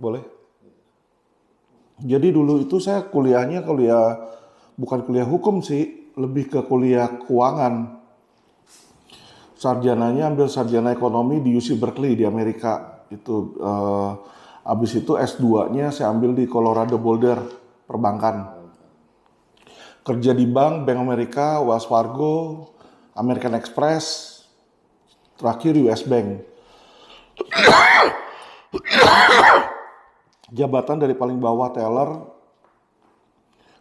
Boleh. Jadi dulu itu saya kuliahnya bukan kuliah hukum sih, lebih ke kuliah keuangan. Sarjananya ambil sarjana ekonomi di UC Berkeley di Amerika. Habis itu S2-nya saya ambil di Colorado Boulder, perbankan. Kerja di Bank Amerika, Wells Fargo, American Express, terakhir US Bank. Jabatan dari paling bawah teller,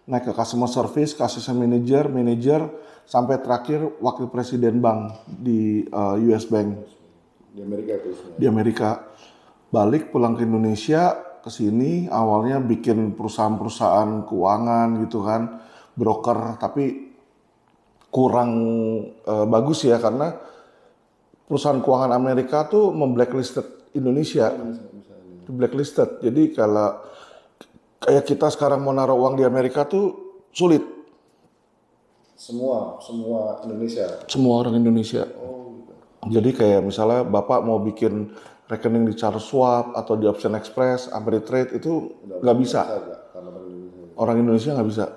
naik ke customer service, manager, sampai terakhir wakil presiden bank di US Bank. Di Amerika itu Di Amerika. Balik pulang ke Indonesia, ke sini awalnya bikin perusahaan-perusahaan keuangan gitu kan, broker, tapi kurang bagus ya karena perusahaan keuangan Amerika tuh memblacklist Indonesia. Blacklisted. Jadi kalau kayak kita sekarang mau naruh uang di Amerika tuh sulit. Semua Indonesia. Semua orang Indonesia. Oh, gitu. Jadi kayak misalnya Bapak mau bikin rekening di Charles Schwab atau di Option Express, Ameritrade itu nggak bisa. Orang Indonesia nggak bisa.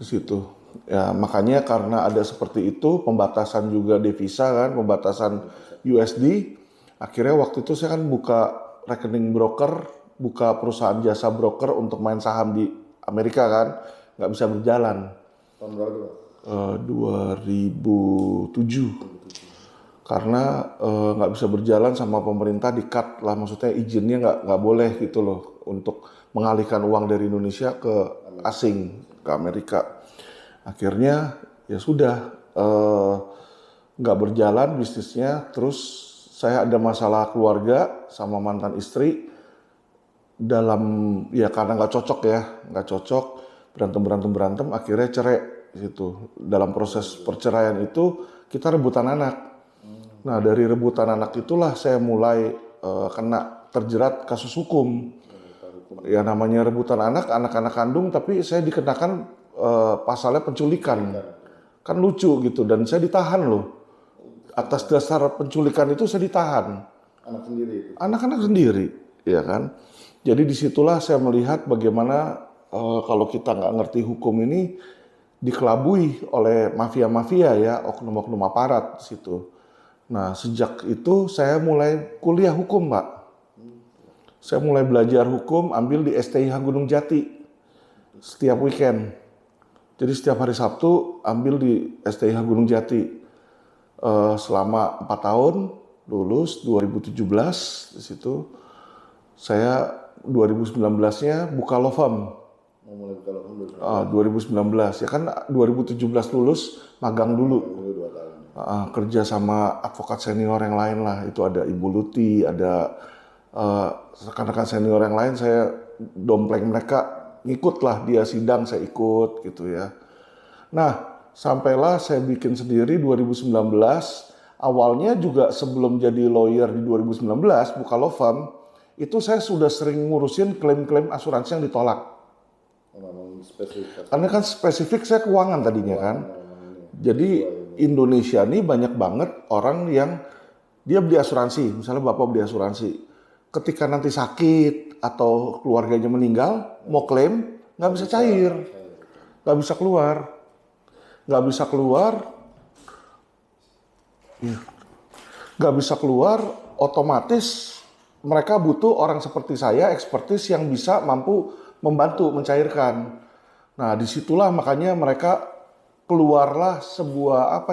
Di situ. Ya makanya karena ada seperti itu, pembatasan juga devisa kan, pembatasan USD. Akhirnya waktu itu saya kan buka rekening broker, buka perusahaan jasa broker untuk main saham di Amerika kan, nggak bisa berjalan. Tahun berapa? 2007. Karena nggak bisa berjalan sama pemerintah di cut lah, maksudnya izinnya nggak boleh gitu loh untuk mengalihkan uang dari Indonesia ke asing, ke Amerika. Akhirnya ya sudah nggak berjalan bisnisnya, terus saya ada masalah keluarga sama mantan istri ya karena nggak cocok berantem akhirnya cerai gitu. Dalam proses perceraian itu kita rebutan anak. Nah dari rebutan anak itulah saya mulai terjerat kasus hukum. Ya namanya rebutan anak-anak kandung, tapi saya dikenakan pasalnya penculikan. Kan lucu gitu, dan saya ditahan loh. Atas dasar penculikan itu saya ditahan. Anak sendiri itu? Anak-anak sendiri, ya kan. Jadi disitulah saya melihat bagaimana kalau kita nggak ngerti hukum ini dikelabui oleh mafia-mafia ya, oknum-oknum aparat di situ. Nah sejak itu saya mulai kuliah hukum, Pak. Saya mulai belajar hukum, ambil di STIH Gunung Jati setiap weekend. Jadi setiap hari Sabtu ambil di STIH Gunung Jati selama 4 tahun, lulus 2017 di situ. Saya 2019-nya buka law firm. Mulai buka law firm 2019 ya kan 2017 lulus magang dulu. Kerja sama advokat senior yang lain lah, itu ada Ibu Luti, ada rekan-rekan senior yang lain, saya dompleng mereka, ngikut lah dia sidang, saya ikut gitu ya. Nah sampailah saya bikin sendiri 2019, awalnya juga sebelum jadi lawyer di 2019 buka law firm, itu saya sudah sering ngurusin klaim-klaim asuransi yang ditolak. Karena kan spesifik saya keuangan tadinya kan. Jadi Indonesia ini banyak banget orang yang dia beli asuransi, misalnya Bapak beli asuransi. Ketika nanti sakit atau keluarganya meninggal, mau klaim, nggak bisa cair, nggak bisa keluar. Nggak bisa keluar, otomatis mereka butuh orang seperti saya, ekspertis yang bisa mampu membantu mencairkan. Nah disitulah makanya mereka keluarlah sebuah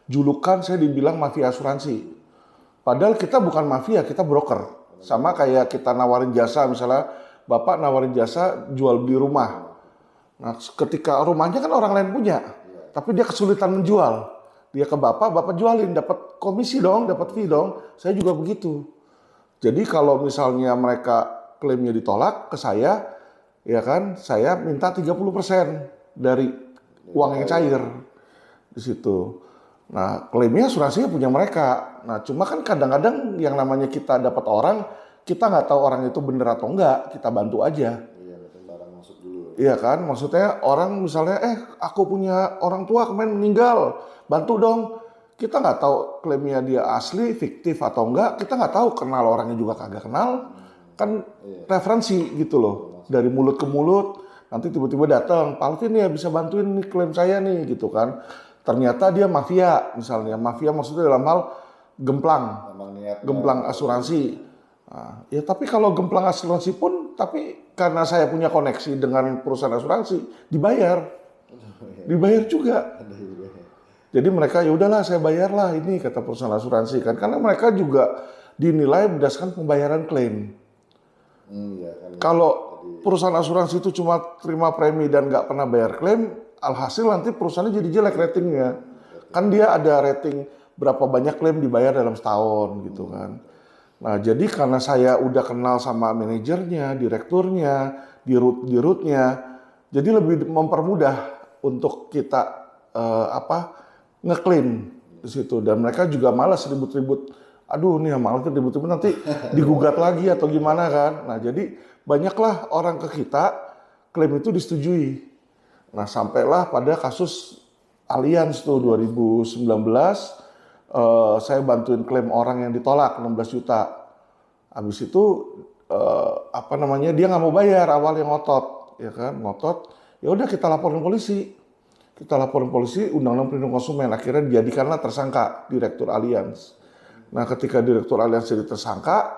julukan saya dibilang mafia asuransi. Padahal kita bukan mafia, kita broker. Sama kayak kita nawarin jasa, misalnya Bapak nawarin jasa jual beli rumah. Nah ketika rumahnya kan orang lain punya, tapi dia kesulitan menjual. Dia ke Bapak jualin, dapat komisi dong, dapat fee dong. Saya juga begitu. Jadi kalau misalnya mereka klaimnya ditolak ke saya, ya kan, saya minta 30% dari uang yang cair di situ. Nah, klaimnya asuransinya punya mereka. Nah, cuma kan kadang-kadang yang namanya kita dapat orang, kita nggak tahu orang itu bener atau enggak, kita bantu aja. Iya, barang masuk dulu. Iya kan, maksudnya orang misalnya, aku punya orang tua kemarin meninggal, bantu dong. Kita nggak tahu klaimnya dia asli, fiktif atau enggak, kita nggak tahu, kenal orangnya juga kagak kenal. kan referensi gitu loh, dari mulut ke mulut. Nanti tiba-tiba datang, Pak Alvin ya bisa bantuin nih klaim saya nih gitu kan. Ternyata dia mafia misalnya, mafia maksudnya dalam hal gemplang, Memang niatnya gemplang asuransi. Nah, ya tapi kalau gemplang asuransi pun, tapi karena saya punya koneksi dengan perusahaan asuransi, dibayar juga. ada juga. Jadi mereka ya udahlah saya bayarlah ini kata perusahaan asuransi kan, karena mereka juga dinilai berdasarkan pembayaran klaim. Iya kan. Kalau perusahaan asuransi itu cuma terima premi dan nggak pernah bayar klaim, alhasil nanti perusahaannya jadi jelek ratingnya. Kan dia ada rating berapa banyak klaim dibayar dalam setahun gitu kan. Nah jadi karena saya udah kenal sama manajernya, direkturnya, dirut-dirutnya, jadi lebih mempermudah untuk kita ngeklaim di situ. Dan mereka juga malas ribut-ribut. Aduh nih malas ribut-ribut nanti digugat lagi atau gimana kan. Nah jadi banyaklah orang ke kita klaim itu disetujui. Nah sampailah pada kasus Allianz tuh 2019 saya bantuin klaim orang yang ditolak 16 juta. Habis itu dia nggak mau bayar, awalnya ngotot, ya kan, ngotot. Ya udah kita laporin polisi. Undang-undang perlindungan konsumen, akhirnya dijadikanlah tersangka Direktur Allianz. Nah, ketika Direktur Allianz jadi tersangka,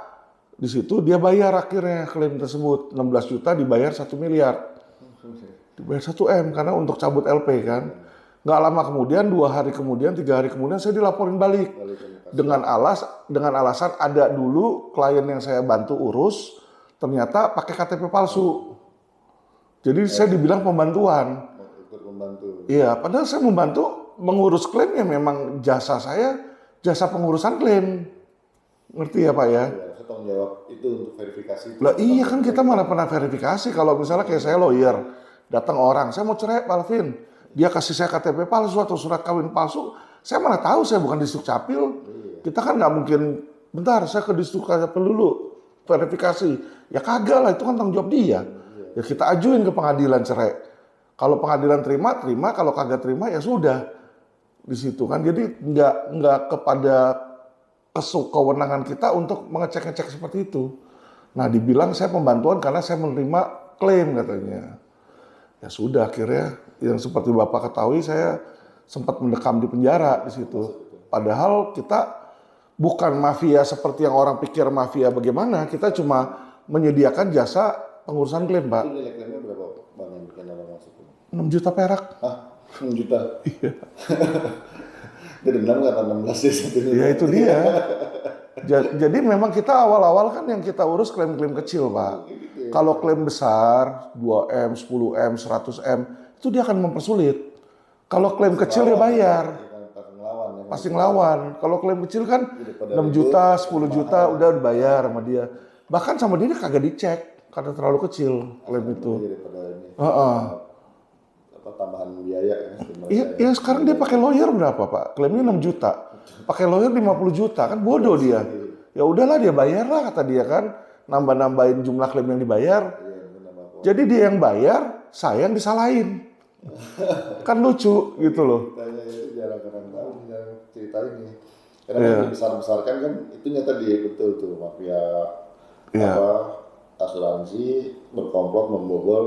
di situ dia bayar akhirnya klaim tersebut 16 juta dibayar 1 miliar. Dibayar 1 M karena untuk cabut LP kan. Nggak lama kemudian, 2 hari kemudian, 3 hari kemudian saya dilaporin balik. Dengan alasan ada dulu klien yang saya bantu urus, ternyata pakai KTP palsu. Jadi saya dibilang pembantuan. Ikut membantu. Iya, padahal saya membantu mengurus klaim yang memang jasa saya, jasa pengurusan klaim. Ngerti ya Pak ya? Ya, saya tanggung jawab itu untuk verifikasi. Lah iya kan kita mana pernah verifikasi kalau misalnya kayak saya lawyer, datang orang, saya mau cerai Pak Alvin, dia kasih saya KTP palsu atau surat kawin palsu, saya mana tahu saya bukan di Dukcapil. Kita kan nggak mungkin, bentar saya ke Dukcapil dulu, verifikasi. Ya kagak lah, itu kan tanggung jawab dia. Ya kita ajuin ke pengadilan cerai. Kalau pengadilan terima, kalau kagak terima ya sudah di situ kan. Jadi nggak kepada kewenangan kita untuk mengecek-ngecek seperti itu. Nah dibilang saya pembantuan karena saya menerima klaim katanya. Ya sudah akhirnya yang seperti Bapak ketahui saya sempat mendekam di penjara di situ. Padahal kita bukan mafia seperti yang orang pikir mafia bagaimana. Kita cuma menyediakan jasa pengurusan klaim Pak. Itu nilai klaimnya berapa Bang yang bikin orang masuk? 6 juta perak. Hah? 6 juta? Iya. Dia dendam kata 16 ya satunya. Ya itu dia. Jadi memang kita awal-awal kan yang kita urus klaim-klaim kecil Pak. Kalau klaim besar 2M, 10M, 100M itu dia akan mempersulit. Kalau klaim kecil dia bayar. Pasti ngelawan. Kalau klaim kecil kan 6 juta, 10 juta udah dibayar sama dia. Bahkan sama dia kagak dicek karena terlalu kecil klaim itu. Tambahan biaya ya. Iya, sekarang dia pakai lawyer berapa Pak? Klaimnya 6 juta. Pakai lawyer 50 juta kan bodoh dia. Ya udahlah dia bayar lah kata dia kan. Nambah-nambahin jumlah klaim yang dibayar. Jadi dia yang bayar, saya yang disalahin. Kan lucu gitu loh. Ceritanya itu jarang orang tahu yang cerita ini. Karena besar-besarkan kan itu nyata dia betul tuh mafia asuransi berkomplot membobol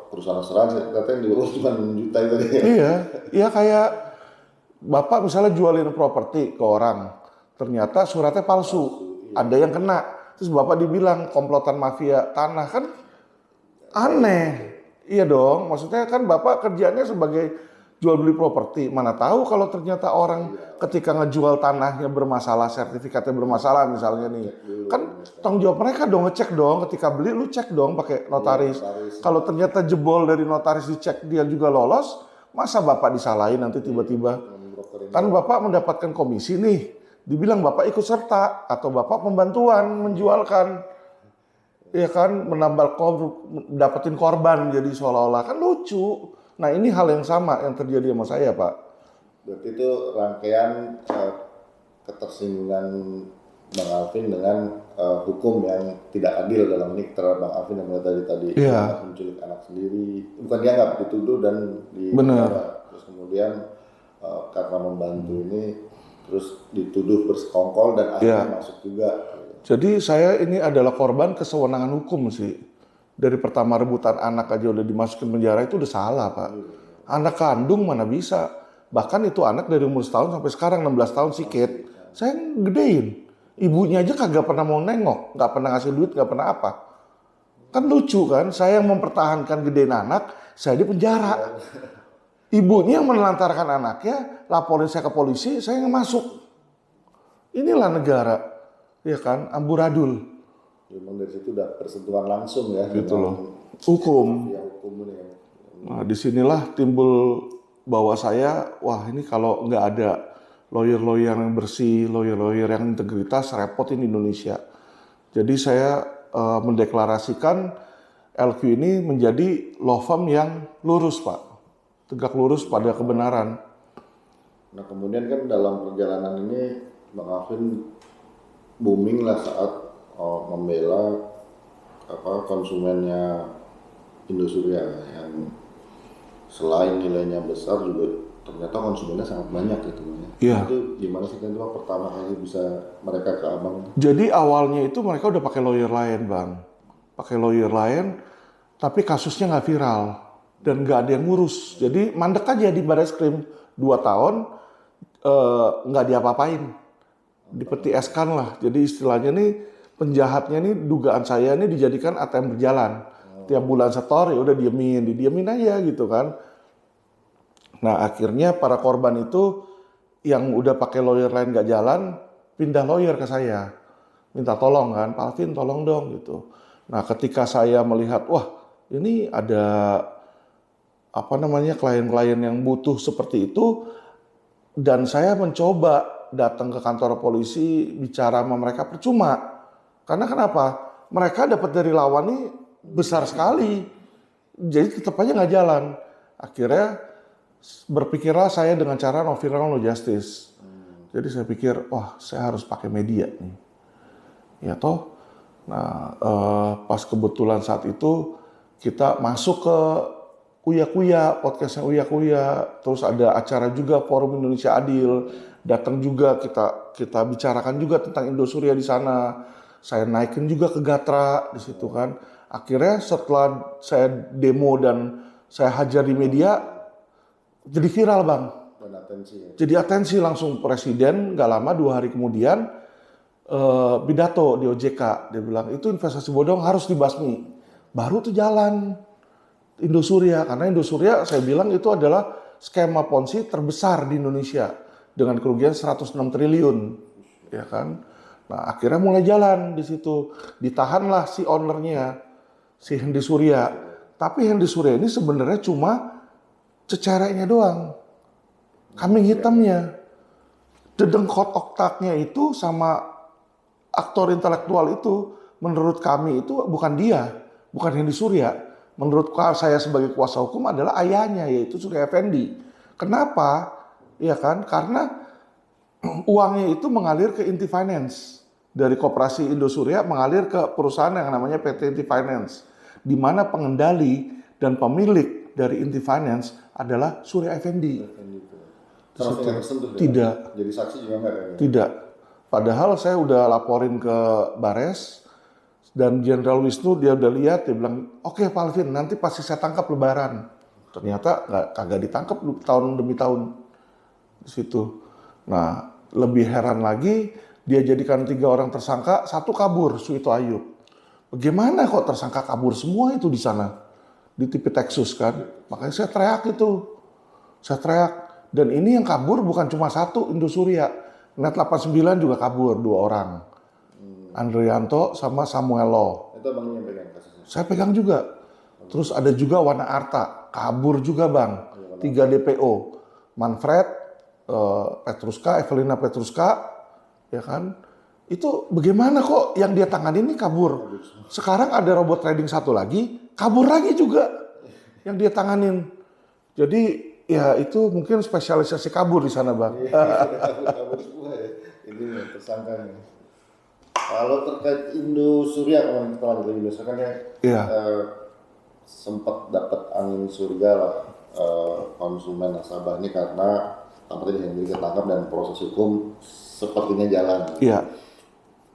perusahaan asuransi. Ternyata yang diurus cuma 6 juta itu. Iya kayak Bapak misalnya jualin properti ke orang, ternyata suratnya palsu, ada yang kena, terus Bapak dibilang komplotan mafia tanah kan aneh. Iya dong, maksudnya kan Bapak kerjanya sebagai jual beli properti, mana tahu kalau ternyata orang ketika ngejual tanahnya bermasalah, sertifikatnya bermasalah misalnya nih, kan tanggung jawab mereka dong ngecek dong, ketika beli lu cek dong pakai notaris. Kalau ternyata jebol dari notaris dicek dia juga lolos, masa Bapak disalahin nanti tiba-tiba? Kan Bapak mendapatkan komisi nih, dibilang Bapak ikut serta atau Bapak pembantuan menjualkan, ya kan, dapetin korban jadi seolah-olah kan lucu. Nah ini hal yang sama yang terjadi sama saya Pak. Berarti itu rangkaian ketersinggungan Bang Alvin dengan hukum yang tidak adil dalam ini terhadap Bang Alvin yang mulai tadi menculik anak sendiri, bukan dianggap, dituduh dan terus kemudian karena membantu ini terus dituduh bersekongkol dan akhirnya masuk juga. Jadi saya ini adalah korban kesewenangan hukum sih. Dari pertama rebutan anak aja udah dimasukin penjara itu udah salah, Pak. Anak kandung mana bisa. Bahkan itu anak dari umur setahun sampai sekarang 16 tahun sikit. Saya gedein. Ibunya aja kagak pernah mau nengok, nggak pernah ngasih duit, nggak pernah apa. Kan lucu kan, saya yang mempertahankan gedein anak, saya di penjara. Ibunya yang menelantarkan anaknya, laporin saya ke polisi, saya yang masuk. Inilah negara, ya kan, amburadul. Memang dari situ udah bersentuhan langsung ya. Gitu loh. Hukum. Ya, hukum ini ya. Nah, disinilah timbul bahwa saya, wah ini kalau nggak ada lawyer-lawyer yang bersih, lawyer-lawyer yang integritas, repot ini Indonesia. Jadi saya mendeklarasikan LQ ini menjadi law firm yang lurus, Pak. Tegak lurus pada kebenaran. Nah kemudian kan dalam perjalanan ini Bang Alvin booming lah saat membela konsumennya Indosuria yang selain nilainya besar juga ternyata konsumennya sangat banyak gitu ya. Iya. Itu gimana sih kan pertama kali bisa mereka ke Abang? Jadi awalnya itu mereka udah pakai lawyer lain, Bang. Pakai lawyer lain, tapi kasusnya nggak viral dan nggak ada yang ngurus. Jadi mandek aja di Barreskrim 2 tahun nggak diapa-apain, dipeti eskan lah. Jadi istilahnya nih penjahatnya nih dugaan saya nih dijadikan ATM berjalan. Tiap bulan setor ya udah didiemin aja gitu kan. Nah akhirnya para korban itu yang udah pakai lawyer lain nggak jalan, pindah lawyer ke saya, minta tolong kan, Pak Alvin tolong dong gitu. Nah ketika saya melihat wah ini ada klien-klien yang butuh seperti itu, dan saya mencoba datang ke kantor polisi bicara sama mereka percuma. Karena kenapa? Mereka dapat dari lawan ini besar sekali. Jadi tetap aja nggak jalan. Akhirnya berpikirlah saya dengan cara no viral no justice. Jadi saya pikir, wah saya harus pakai media nih. Ya toh. Nah pas kebetulan saat itu kita masuk ke Uya Kuya, podcastnya Uya Kuya. Terus ada acara juga Forum Indonesia Adil. Datang juga kita bicarakan juga tentang Indosuria di sana. Saya naikin juga ke Gatra di situ kan. Akhirnya setelah saya demo dan saya hajar di media, jadi viral, Bang. Dan atensi ya. Jadi atensi langsung presiden, nggak lama 2 hari kemudian pidato di OJK. Dia bilang itu investasi bodong harus dibasmi. Baru tuh jalan Indosuria. Karena Indosuria saya bilang itu adalah skema ponzi terbesar di Indonesia. Dengan kerugian 106 triliun. Ya kan? Nah akhirnya mulai jalan di situ. Ditahanlah si ownernya, si Hendy Surya. Tapi Hendy Surya ini sebenarnya cuma cecerenya doang. Kambing hitamnya. Dedengkot otaknya itu sama aktor intelektual itu menurut kami itu bukan dia, bukan Hendy Surya. Menurut saya sebagai kuasa hukum adalah ayahnya yaitu Surya Effendi. Kenapa? Ya kan? Karena uangnya itu mengalir ke Inti Finance. Dari koperasi Indosuria mengalir ke perusahaan yang namanya PT Inti Finance. Di mana pengendali dan pemilik dari Inti Finance adalah Surya Effendi. Tidak. Jadi saksi juga enggak ya? Tidak. Padahal saya udah laporin ke Bares dan Jenderal Wisnu dia udah lihat, dia bilang, oke Pak Alvin nanti pasti saya tangkap Lebaran. Ternyata kagak ditangkap tahun demi tahun di situ. Nah lebih heran lagi dia jadikan 3 orang tersangka, 1 kabur, Suito Ayub. Bagaimana kok tersangka kabur semua itu di sana di TV Texas kan? Makanya saya teriak itu, saya teriak. Dan ini yang kabur bukan cuma 1 Indosuria, Net 89 juga kabur 2 orang. Andrianto sama Samuel Law. Itu abangnya yang pegang kasusnya? Saya pegang juga. Terus ada juga Wana Arta, kabur juga Bang. 3 DPO. Manfred, Petruska, Evelina Petruska, ya kan? Itu bagaimana kok yang dia tangani ini kabur. Sekarang ada robot trading 1 lagi, kabur lagi juga yang dia tanganin. Jadi ya itu mungkin spesialisasi kabur di sana Bang. Kabur semua ya. Ini tersangkanya. Kalau terkait Indosuria kemarin kita lanjut lagi Indosuria kan ya sempat dapat angin surga lah konsumen nasabah ini karena tampaknya Hendy ketangkap dan proses hukum sepertinya jalan. Iya.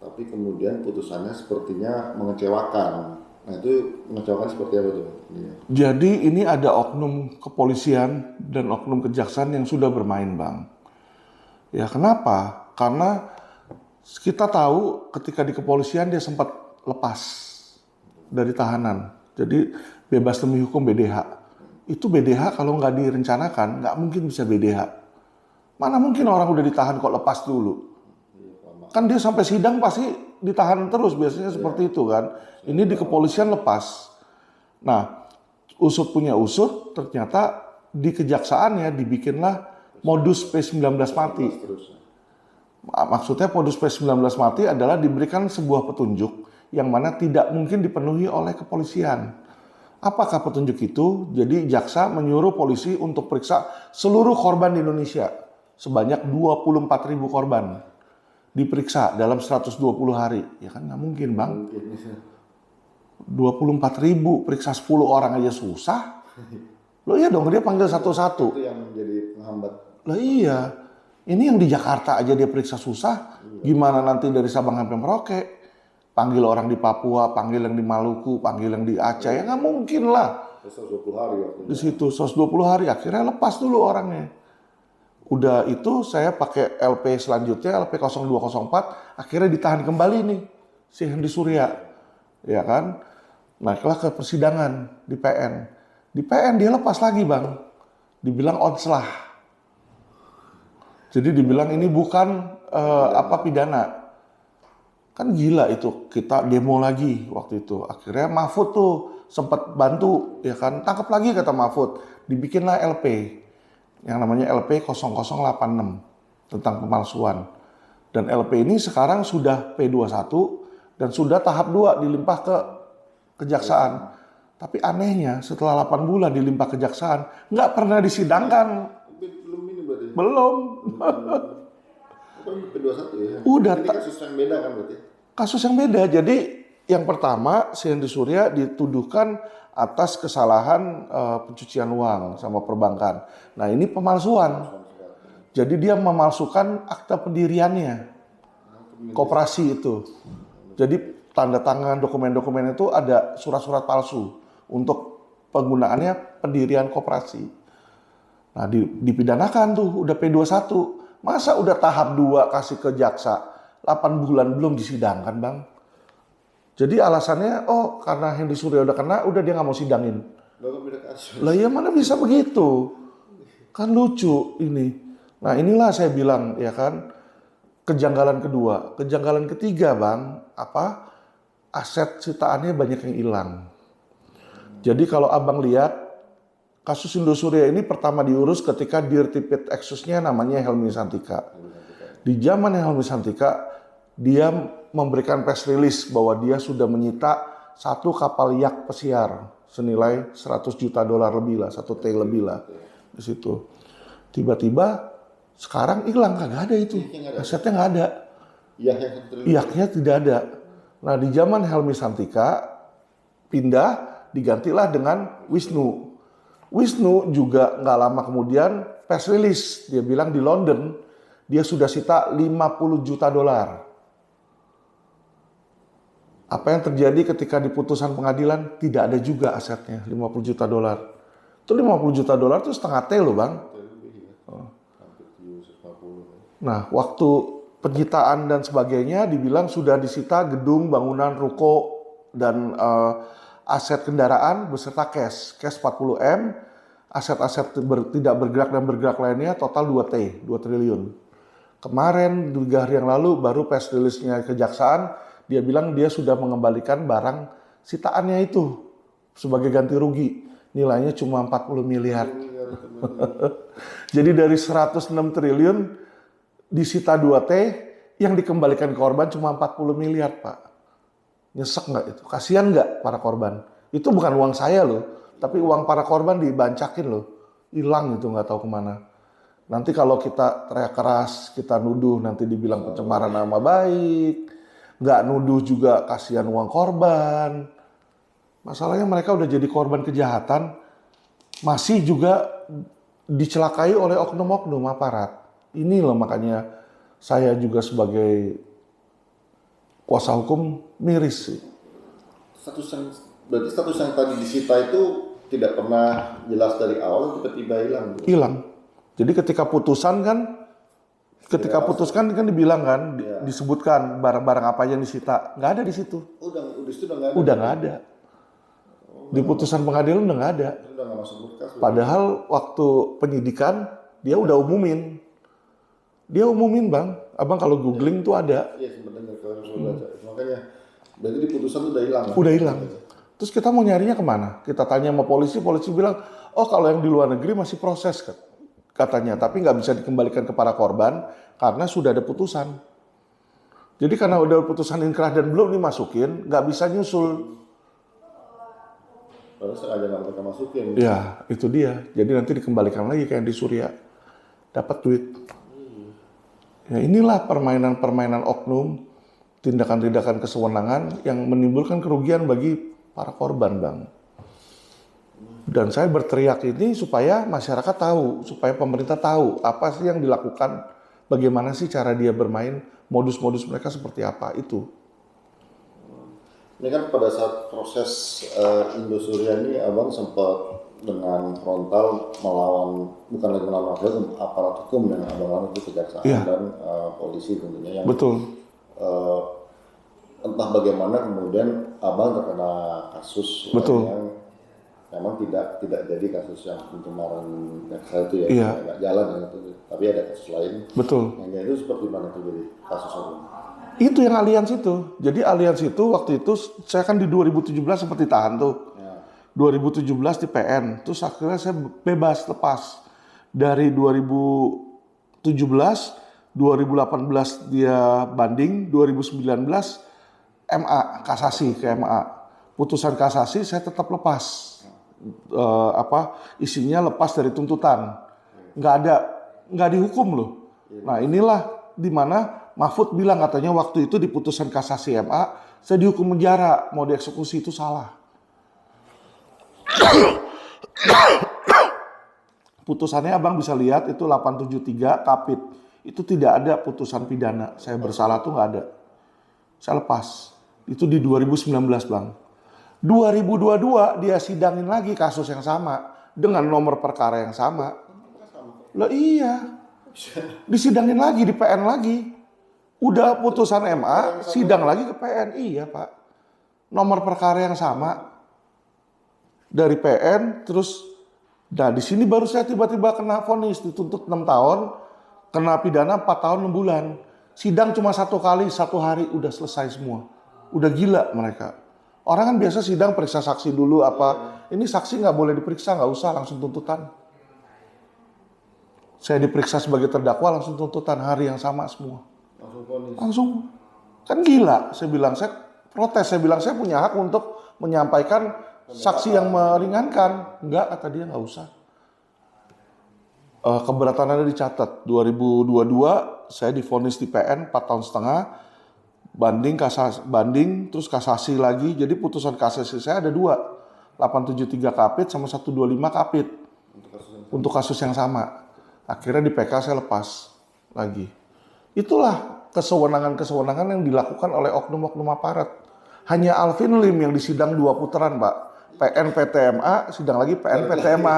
tapi kemudian putusannya sepertinya mengecewakan. Nah itu mengecewakan seperti apa tuh? Iya. Jadi ini ada oknum kepolisian dan oknum kejaksaan yang sudah bermain, Bang. Ya kenapa? Karena kita tahu ketika di kepolisian dia sempat lepas dari tahanan. Jadi bebas demi hukum BDH. Itu BDH kalau nggak direncanakan, nggak mungkin bisa BDH. Mana mungkin orang udah ditahan kok lepas dulu. Kan dia sampai sidang pasti ditahan terus, biasanya seperti itu kan. Ini di kepolisian lepas. Nah, usut punya usut, ternyata di kejaksaannya dibikinlah modus P19 mati. Maksudnya modus P19 mati adalah diberikan sebuah petunjuk yang mana tidak mungkin dipenuhi oleh kepolisian. Apakah petunjuk itu? Jadi jaksa menyuruh polisi untuk periksa seluruh korban di Indonesia. Sebanyak 24.000 korban. Diperiksa dalam 120 hari. Ya kan nggak mungkin, Bang. 24.000, periksa 10 orang aja susah. Loh iya dong, dia panggil satu-satu. Itu yang menjadi penghambat. Lah iya, ini yang di Jakarta aja dia periksa susah. Gimana nanti dari Sabang sampai Merauke? Panggil orang di Papua, panggil yang di Maluku, panggil yang di Aceh. Ya nggak mungkin lah. 120 hari waktu Di situ 120 hari, akhirnya lepas dulu orangnya. Udah itu saya pakai LP selanjutnya, LP 0204, akhirnya ditahan kembali nih si Hendy Surya. Ya kan? Naiklah ke persidangan di PN. Di PN dia lepas lagi, Bang. Dibilang onslah. Jadi dibilang ini bukan pidana. Kan gila itu, kita demo lagi waktu itu. Akhirnya Mahfud tuh sempat bantu, ya kan? Tangkap lagi kata Mahfud. Dibikinlah LP. Yang namanya LP 0086 tentang pemalsuan. Dan LP ini sekarang sudah P21 dan sudah tahap 2 dilimpah ke kejaksaan. Tapi anehnya setelah 8 bulan dilimpah kejaksaan, nggak pernah disidangkan. Belum ini berarti? Belum. Bukan P21 ya? Udah. Ini kasus yang beda kan berarti? Kasus yang beda. Jadi yang pertama si Hendy Surya dituduhkan atas kesalahan pencucian uang sama perbankan. Nah ini pemalsuan. Jadi dia memalsukan akta pendiriannya. Koperasi itu. Jadi tanda tangan dokumen-dokumen itu ada surat-surat palsu untuk penggunaannya pendirian koperasi. Nah dipidanakan tuh udah P21. Masa udah tahap 2 kasih ke jaksa 8 bulan belum disidangkan, Bang? Jadi alasannya, oh karena Hendy Surya udah kena, udah dia nggak mau sidangin. Lah ya mana bisa begitu? Kan lucu ini. Nah inilah saya bilang ya kan, kejanggalan kedua. Kejanggalan ketiga, Bang, aset sitaannya banyak yang hilang. Jadi kalau Abang lihat, kasus Hendy Surya ini pertama diurus ketika Dirtipit Exusnya namanya Helmi Santika. Di zaman Helmi Santika, dia memberikan press release bahwa dia sudah menyita 1 kapal yak pesiar senilai 100 juta dolar lebih lah, 1 T lebih lah di situ. Tiba-tiba sekarang hilang, kagak ada itu. Asetnya nggak ada. Yaknya tidak ada. Nah di zaman Helmi Santika pindah digantilah dengan Wisnu. Wisnu juga nggak lama kemudian press release dia bilang di London dia sudah sita 50 juta dolar. Apa yang terjadi ketika di putusan pengadilan? Tidak ada juga asetnya 50 juta dolar. Itu 50 juta dolar itu setengah T loh, Bang. Nah, waktu penyitaan dan sebagainya dibilang sudah disita gedung, bangunan, ruko, dan aset kendaraan beserta cash 40M, aset-aset tidak bergerak dan bergerak lainnya total 2 triliun. Kemarin 3 hari yang lalu baru press release-nya kejaksaan, dia bilang dia sudah mengembalikan barang sitaannya itu sebagai ganti rugi. Nilainya cuma 40 miliar. Jadi dari 106 triliun disita 2T, yang dikembalikan ke korban cuma 40 miliar, Pak. Nyesek nggak itu? Kasihan nggak para korban? Itu bukan uang saya loh, tapi uang para korban dibancakin loh. Hilang itu nggak tahu kemana. Nanti kalau kita teriak keras, kita nuduh, nanti dibilang pencemaran nama baik. Nggak nuduh juga kasihan uang korban. Masalahnya mereka udah jadi korban kejahatan, masih juga dicelakai oleh oknum-oknum aparat. Ini loh makanya saya juga sebagai kuasa hukum miris sih. Berarti status yang tadi disita itu tidak pernah jelas dari awal, tiba-tiba hilang. Hilang. Jadi ketika putusan kan dibilang kan, disebutkan barang-barang apa yang disita, nggak ada di situ. Udah nggak ada. Di putusan pengadilan udah nggak ada. Udah nggak masuk berkas. Padahal waktu penyidikan dia udah umumin. Dia umumin bang, abang kalau googling tuh ada. Iya sebenarnya kalau saya baca. Makanya berarti di putusan udah hilang. Udah hilang. Terus kita mau nyarinya kemana? Kita tanya sama polisi bilang, oh kalau yang di luar negeri masih proses katanya, tapi nggak bisa dikembalikan ke para korban karena sudah ada putusan. Jadi karena udah putusan inkrah dan belum dimasukin, nggak bisa nyusul. Padahal sengaja nggak mereka masukin. Ya itu dia. Jadi nanti dikembalikan lagi kayak di Surya, dapat duit. Ya inilah permainan-permainan oknum, tindakan-tindakan kesewenangan yang menimbulkan kerugian bagi para korban, Bang. Dan saya berteriak ini supaya masyarakat tahu, supaya pemerintah tahu apa sih yang dilakukan, bagaimana sih cara dia bermain, modus-modus mereka seperti apa itu. Ini kan pada saat proses Indosuria ini abang sempat dengan frontal melawan, bukan lagi melawan aparat hukum yang abang lawan itu kejaksaan dan polisi tentunya yang betul. Entah bagaimana kemudian abang terkena kasus yang memang tidak jadi kasus yang pencemaran seksual itu ya, nggak jalan ya itu, tapi ada kasus lain. Betul. Yang itu seperti mana tuh jadi kasus abang? Itu yang Allianz itu. Jadi Allianz itu waktu itu saya kan di 2017 seperti tahan tuh. 2017 di PN, terus akhirnya saya bebas lepas. Dari 2017, 2018 dia banding, 2019 MA, kasasi ke MA. Putusan kasasi saya tetap lepas. Isinya lepas dari tuntutan. Nggak dihukum loh. Nah inilah di mana Mahfud bilang katanya waktu itu di putusan kasasi MA, saya dihukum penjara, mau dieksekusi itu salah. Putusannya abang bisa lihat itu 873 kapit. Itu tidak ada putusan pidana. Saya bersalah tuh nggak ada. Saya lepas. Itu di 2019 bang. 2022 dia sidangin lagi kasus yang sama. Dengan nomor perkara yang sama. Lah iya. Disidangin lagi di PN lagi. Udah putusan MA, sidang lagi ke PN. Iya pak. Nomor perkara yang sama. Dari PN, terus, nah di sini baru saya tiba-tiba kena vonis, dituntut 6 tahun, kena pidana 4 tahun 6 bulan. Sidang cuma 1 kali, 1 hari, udah selesai semua. Udah gila mereka. Orang kan biasa sidang periksa saksi dulu apa, ini saksi nggak boleh diperiksa, nggak usah, langsung tuntutan. Saya diperiksa sebagai terdakwa, langsung tuntutan, hari yang sama semua. Langsung, kan gila, saya protes, saya bilang saya punya hak untuk menyampaikan saksi yang meringankan. Enggak, kata dia nggak usah. Keberatan ada dicatat. 2022 saya divonis di PN 4 tahun setengah. Banding, terus kasasi lagi. Jadi putusan kasasi saya ada 2. 873 kapit sama 125 kapit. Untuk kasus yang sama. Akhirnya di PK saya lepas lagi. Itulah kesewenangan-kesewenangan yang dilakukan oleh oknum-oknum aparat. Hanya Alvin Lim yang disidang 2 putaran, Pak. PN PTMA, sidang lagi PN PTMA.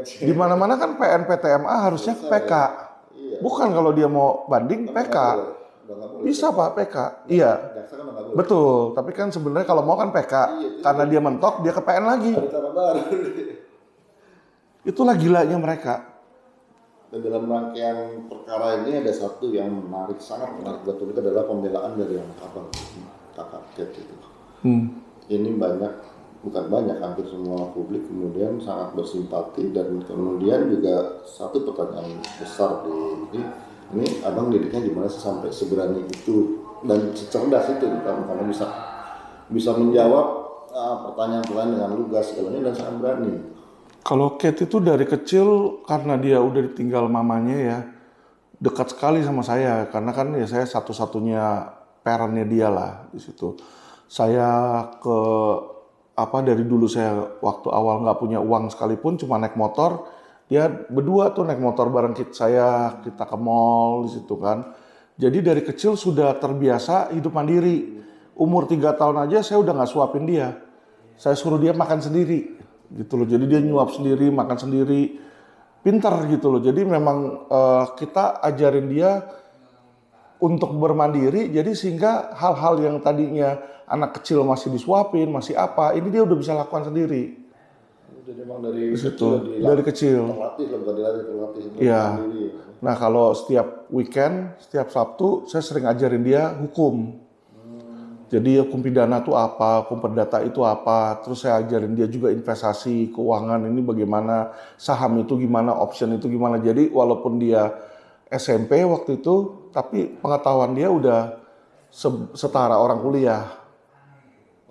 Di mana-mana kan PN PTMA harusnya ke PK. Bukan kalau dia mau banding PK. Bisa Pak PK. Iya. Betul, tapi kan sebenarnya kalau mau kan PK. Karena dia mentok, dia ke PN lagi. Itulah gilanya mereka. Dan dalam rangkaian perkara ini ada satu yang menarik, sangat menarik betul, itu adalah pembelaan dari anak abang, kakak Ket itu. Ini hampir semua publik kemudian sangat bersimpati, dan kemudian juga satu pertanyaan besar ini abang didiknya gimana sih sampai seberani itu dan secerdas itu karena bisa menjawab pertanyaan-pertanyaan dengan lugas segalanya dan sangat berani. Kalau Kate itu dari kecil karena dia udah ditinggal mamanya ya, dekat sekali sama saya karena kan ya saya satu-satunya parentnya dia lah di situ. Saya dari dulu saya waktu awal nggak punya uang sekalipun cuma naik motor, dia berdua tuh naik motor bareng kita ke mall di situ kan. Jadi dari kecil sudah terbiasa hidup mandiri. Umur 3 tahun aja saya udah nggak suapin dia. Saya suruh dia makan sendiri gitu loh. Jadi dia nyuap sendiri, makan sendiri. Pintar gitu loh. Jadi memang kita ajarin dia untuk bermandiri. Jadi sehingga hal-hal yang tadinya anak kecil masih disuapin, masih apa, ini dia udah bisa lakukan sendiri. Jadi memang dari Situ, dari kecil. terlatih lah, bukan dilatih, terlatih Iya. sendiri. Nah kalau setiap weekend, setiap Sabtu, saya sering ajarin dia hukum. Jadi hukum pidana itu apa, hukum perdata itu apa, terus saya ajarin dia juga investasi, keuangan ini bagaimana, saham itu gimana, option itu gimana. Jadi walaupun dia SMP waktu itu, tapi pengetahuan dia udah setara orang kuliah.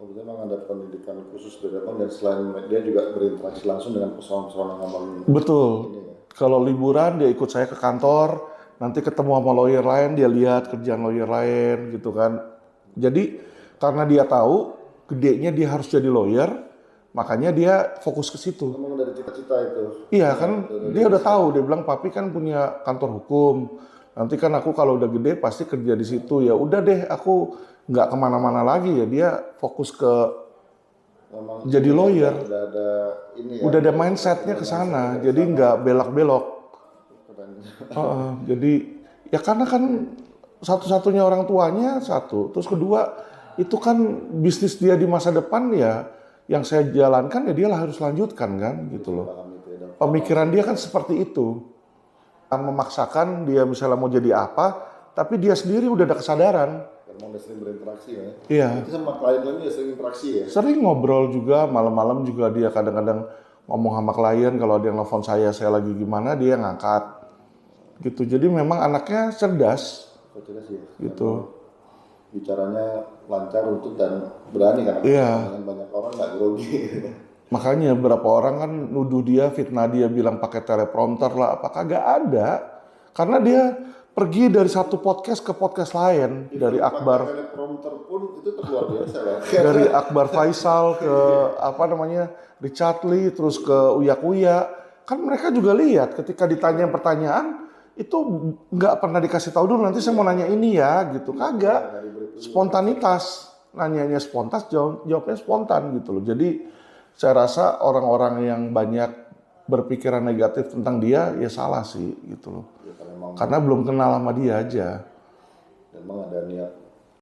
Oh, berarti memang ada pendidikan khusus dari Abang, dan selain dia juga berinteraksi langsung dengan persoalan-persoalan yang Abang Betul. ini ya. Kalau liburan dia ikut saya ke kantor, nanti ketemu sama lawyer lain, dia lihat kerjaan lawyer lain gitu kan. Jadi karena dia tahu gedenya dia harus jadi lawyer, makanya dia fokus ke situ. Memang dari cita-cita itu. Iya kan, dia udah tahu, dia bilang papi kan punya kantor hukum. Nanti kan aku kalau udah gede pasti kerja di situ. Ya udah deh, aku nggak kemana-mana lagi ya. Dia fokus ke Memang jadi lawyer. Udah ada ini ya. Udah ada mindsetnya ke sana, jadi nggak belok-belok. Jadi ya karena kan satu-satunya orang tuanya satu, terus kedua itu kan bisnis dia di masa depan ya, yang saya jalankan ya dia lah harus lanjutkan kan gitu loh. Pemikiran dia kan seperti itu. Memaksakan dia misalnya mau jadi apa, tapi dia sendiri udah ada kesadaran. Karena udah sering berinteraksi ya. Iya. Itu sama klien-klien juga sering interaksi ya. Sering ngobrol juga, malam-malam juga dia kadang-kadang ngomong sama klien, kalau ada yang nelfon saya lagi gimana, dia ngangkat. Gitu. Jadi memang anaknya cerdas. Cerdas ya. Gitu. Bicaranya lancar, lutut, dan berani kan. Iya. Dengan banyak orang nggak grogi. Makanya beberapa orang kan nuduh dia, fitnah dia, bilang pakai teleprompter lah, apa kagak ada. Karena dia pergi dari satu podcast ke podcast lain, dari Akbar. Teleprompter pun itu luar biasa lah. Dari Akbar Faisal ke apa namanya Richard Lee, terus ke Uya Kuya. Kan mereka juga lihat ketika ditanya pertanyaan itu nggak pernah dikasih tahu dulu, nanti saya mau nanya ini ya gitu, kagak. Spontanitas, nanyanya spontan, jawabnya spontan gitu loh. Jadi saya rasa orang-orang yang banyak berpikiran negatif tentang dia ya salah sih gitu loh. Ya, karena belum kenal sama dia aja. memang ada niat